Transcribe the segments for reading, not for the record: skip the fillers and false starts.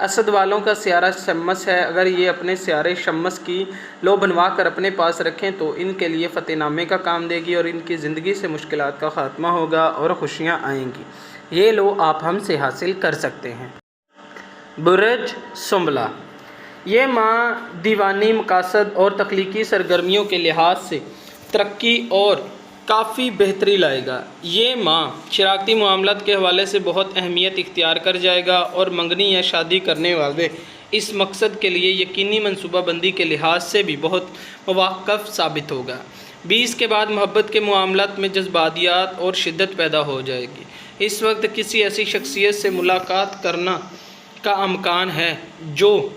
اسد والوں کا سیارہ شمس ہے، اگر یہ اپنے سیارے شمس کی لو بنوا کر اپنے پاس رکھیں تو ان کے لیے فتح نامے کا کام دے گی اور ان کی زندگی سے مشکلات کا خاتمہ ہوگا اور خوشیاں آئیں گی۔ یہ لو آپ ہم سے حاصل کر سکتے ہیں۔ برج سنبلہ، یہ ماہ دیوانی مقاصد اور تخلیقی سرگرمیوں کے لحاظ سے ترقی اور کافی بہتری لائے گا۔ یہ ماہ شراکتی معاملات کے حوالے سے بہت اہمیت اختیار کر جائے گا اور منگنی یا شادی کرنے والے اس مقصد کے لیے یقینی منصوبہ بندی کے لحاظ سے بھی بہت مواقع ثابت ہوگا۔ 20 کے بعد محبت کے معاملات میں جذباتیات اور شدت پیدا ہو جائے گی۔ اس وقت کسی ایسی شخصیت سے ملاقات کرنا کا امکان ہے جو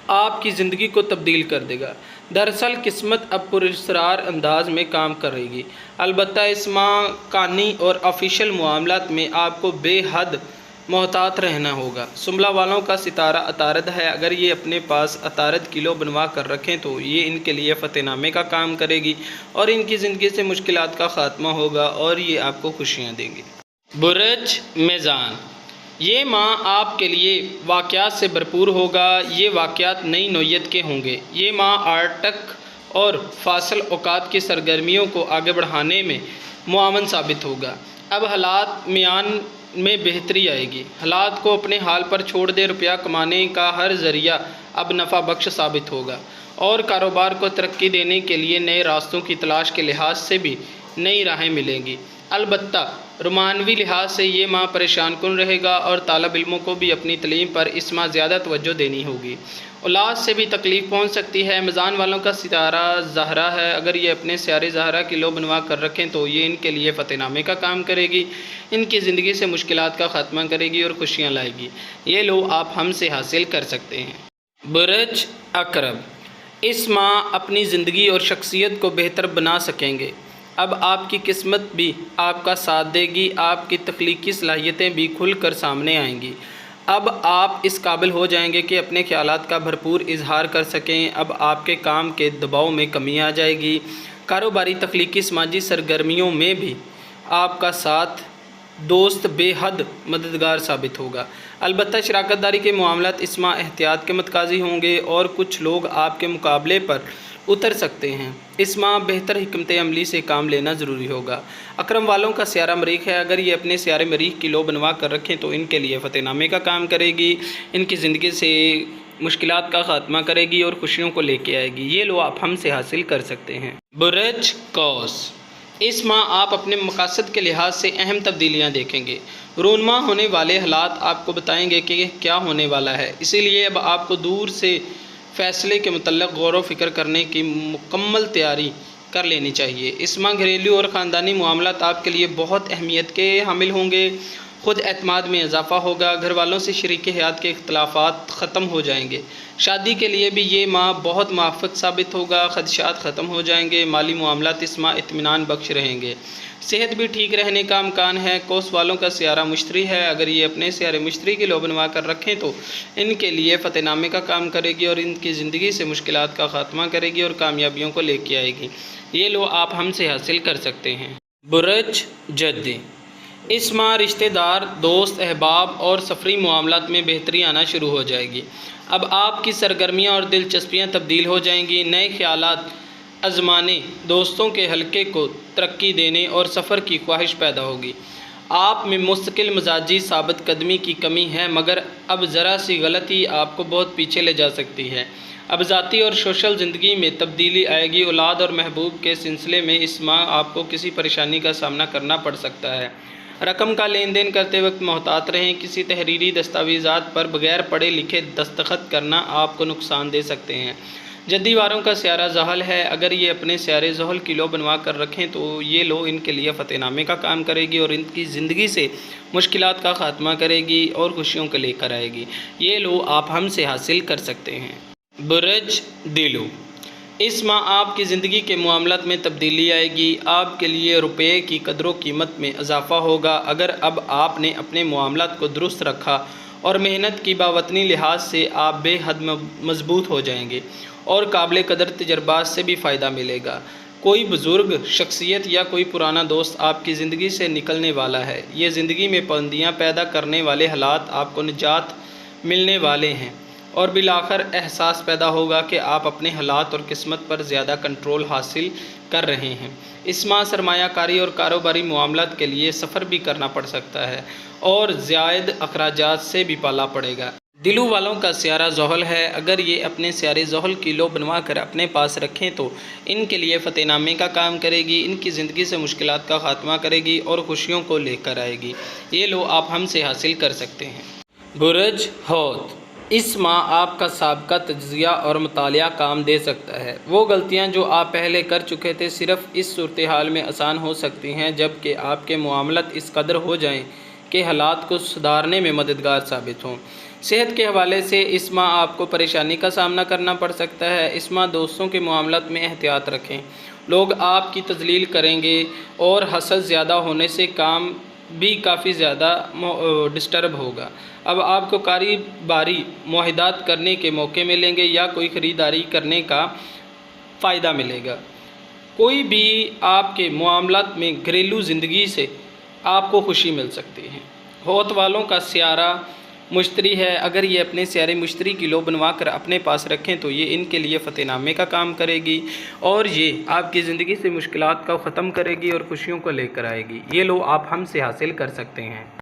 آپ کی زندگی کو تبدیل کر دے گا۔ دراصل قسمت اب پراسرار انداز میں کام کرے گی، البتہ اس ماہ قانونی اور آفیشل معاملات میں آپ کو بے حد محتاط رہنا ہوگا۔ سنبلہ والوں کا ستارہ عطارد ہے، اگر یہ اپنے پاس عطارد کی لو بنوا کر رکھیں تو یہ ان کے لیے فتح نامے کا کام کرے گی اور ان کی زندگی سے مشکلات کا خاتمہ ہوگا اور یہ آپ کو خوشیاں دیں گی۔ برج میزان، یہ ماہ آپ کے لیے واقعات سے بھرپور ہوگا۔ یہ واقعات نئی نوعیت کے ہوں گے۔ یہ ماہ آرٹک اور فاصل اوقات کی سرگرمیوں کو آگے بڑھانے میں معاون ثابت ہوگا۔ اب حالات میان میں بہتری آئے گی۔ حالات کو اپنے حال پر چھوڑ دے، روپیہ کمانے کا ہر ذریعہ اب نفع بخش ثابت ہوگا اور کاروبار کو ترقی دینے کے لیے نئے راستوں کی تلاش کے لحاظ سے بھی نئی راہیں ملیں گی۔ البتہ رومانوی لحاظ سے یہ ماہ پریشان کن رہے گا اور طالب علموں کو بھی اپنی تعلیم پر اس ماہ زیادہ توجہ دینی ہوگی۔ اولاد سے بھی تکلیف پہنچ سکتی ہے۔ میزان والوں کا ستارہ زہرہ ہے، اگر یہ اپنے سیارے زہرہ کی لو بنوا کر رکھیں تو یہ ان کے لیے فتح نامے کا کام کرے گی، ان کی زندگی سے مشکلات کا خاتمہ کرے گی اور خوشیاں لائے گی۔ یہ لو آپ ہم سے حاصل کر سکتے ہیں۔ برج عقرب، اس ماہ اپنی زندگی اور شخصیت کو بہتر بنا سکیں گے۔ اب آپ کی قسمت بھی آپ کا ساتھ دے گی، آپ کی تخلیقی صلاحیتیں بھی کھل کر سامنے آئیں گی۔ اب آپ اس قابل ہو جائیں گے کہ اپنے خیالات کا بھرپور اظہار کر سکیں۔ اب آپ کے کام کے دباؤ میں کمی آ جائے گی۔ کاروباری، تخلیقی، سماجی سرگرمیوں میں بھی آپ کا ساتھ دوست بے حد مددگار ثابت ہوگا۔ البتہ شراکت داری کے معاملات اس ماہ احتیاط کے متقاضی ہوں گے اور کچھ لوگ آپ کے مقابلے پر اتر سکتے ہیں۔ اس ماہ بہتر حکمت عملی سے کام لینا ضروری ہوگا۔ اکرم والوں کا سیارہ مریخ ہے، اگر یہ اپنے سیارے مریخ کی لو بنوا کر رکھیں تو ان کے لیے فتح نامے کا کام کرے گی، ان کی زندگی سے مشکلات کا خاتمہ کرے گی اور خوشیوں کو لے کے آئے گی۔ یہ لو آپ ہم سے حاصل کر سکتے ہیں۔ برج قوس، اس ماہ آپ اپنے مقاصد کے لحاظ سے اہم تبدیلیاں دیکھیں گے۔ رونما ہونے والے حالات آپ کو بتائیں گے کہ کیا ہونے والا ہے، اسی لیے اب آپ کو دور سے فیصلے کے متعلق غور و فکر کرنے کی مکمل تیاری کر لینی چاہیے۔ اس ماہ گھریلو اور خاندانی معاملات آپ کے لیے بہت اہمیت کے حامل ہوں گے۔ خود اعتماد میں اضافہ ہوگا، گھر والوں سے شریک حیات کے اختلافات ختم ہو جائیں گے۔ شادی کے لیے بھی یہ ماہ بہت موافق ثابت ہوگا، خدشات ختم ہو جائیں گے، مالی معاملات اس ماہ اطمینان بخش رہیں گے، صحت بھی ٹھیک رہنے کا امکان ہے۔ قوس والوں کا سیارہ مشتری ہے، اگر یہ اپنے سیارے مشتری کی لو بنوا کر رکھیں تو ان کے لیے فتح نامے کا کام کرے گی اور ان کی زندگی سے مشکلات کا خاتمہ کرے گی اور کامیابیوں کو لے کے آئے گی۔ یہ لو آپ ہم سے حاصل کر سکتے ہیں۔ برج جدی، اس ماہ رشتہ دار، دوست، احباب اور سفری معاملات میں بہتری آنا شروع ہو جائے گی۔ اب آپ کی سرگرمیاں اور دلچسپیاں تبدیل ہو جائیں گی، نئے خیالات آزمانے، دوستوں کے حلقے کو ترقی دینے اور سفر کی خواہش پیدا ہوگی۔ آپ میں مستقل مزاجی ثابت قدمی کی کمی ہے، مگر اب ذرا سی غلطی آپ کو بہت پیچھے لے جا سکتی ہے۔ اب ذاتی اور سوشل زندگی میں تبدیلی آئے گی۔ اولاد اور محبوب کے سلسلے میں اس ماہ آپ کو کسی پریشانی کا سامنا کرنا پڑ سکتا ہے۔ رقم کا لین دین کرتے وقت محتاط رہیں، کسی تحریری دستاویزات پر بغیر پڑھے لکھے دستخط کرنا آپ کو نقصان دے سکتے ہیں۔ جدی واروں کا سیارہ زحل ہے، اگر یہ اپنے سیارے زحل کی لو بنوا کر رکھیں تو یہ لو ان کے لیے فتح نامے کا کام کرے گی اور ان کی زندگی سے مشکلات کا خاتمہ کرے گی اور خوشیوں کو لے کر آئے گی۔ یہ لو آپ ہم سے حاصل کر سکتے ہیں۔ برج دلو، اس ماہ آپ کی زندگی کے معاملات میں تبدیلی آئے گی، آپ کے لیے روپے کی قدر و قیمت میں اضافہ ہوگا۔ اگر اب آپ نے اپنے معاملات کو درست رکھا اور محنت کی باوطنی لحاظ سے آپ بے حد مضبوط ہو جائیں گے اور قابل قدر تجربات سے بھی فائدہ ملے گا۔ کوئی بزرگ شخصیت یا کوئی پرانا دوست آپ کی زندگی سے نکلنے والا ہے۔ یہ زندگی میں پابندیاں پیدا کرنے والے حالات آپ کو نجات ملنے والے ہیں، اور بالآخر احساس پیدا ہوگا کہ آپ اپنے حالات اور قسمت پر زیادہ کنٹرول حاصل کر رہے ہیں۔ اس ماہ سرمایہ کاری اور کاروباری معاملات کے لیے سفر بھی کرنا پڑ سکتا ہے اور زائد اخراجات سے بھی پالا پڑے گا۔ دلو والوں کا سیارہ زحل ہے، اگر یہ اپنے سیارے زحل کی لو بنوا کر اپنے پاس رکھیں تو ان کے لیے فتح نامے کا کام کرے گی، ان کی زندگی سے مشکلات کا خاتمہ کرے گی اور خوشیوں کو لے کر آئے گی۔ یہ لو آپ ہم سے حاصل کر سکتے ہیں۔ برج حوت، اس ماہ آپ کا سابقہ تجزیہ اور مطالعہ کام دے سکتا ہے۔ وہ غلطیاں جو آپ پہلے کر چکے تھے صرف اس صورتحال میں آسان ہو سکتی ہیں جبکہ آپ کے معاملات اس قدر ہو جائیں کہ حالات کو سدھارنے میں مددگار ثابت ہوں۔ صحت کے حوالے سے اس ماہ آپ کو پریشانی کا سامنا کرنا پڑ سکتا ہے۔ اس ماہ دوستوں کے معاملات میں احتیاط رکھیں، لوگ آپ کی تذلیل کریں گے اور حسد زیادہ ہونے سے کام بھی کافی زیادہ ڈسٹرب ہوگا۔ اب آپ کو کاروباری معاہدات کرنے کے موقع ملیں گے یا کوئی خریداری کرنے کا فائدہ ملے گا۔ کوئی بھی آپ کے معاملات میں گھریلو زندگی سے آپ کو خوشی مل سکتی ہے۔ حوت والوں کا سیارہ مشتری ہے، اگر یہ اپنے سیارے مشتری کی لو بنوا کر اپنے پاس رکھیں تو یہ ان کے لیے فتح نامے کا کام کرے گی اور یہ آپ کی زندگی سے مشکلات کو ختم کرے گی اور خوشیوں کو لے کر آئے گی۔ یہ لو آپ ہم سے حاصل کر سکتے ہیں۔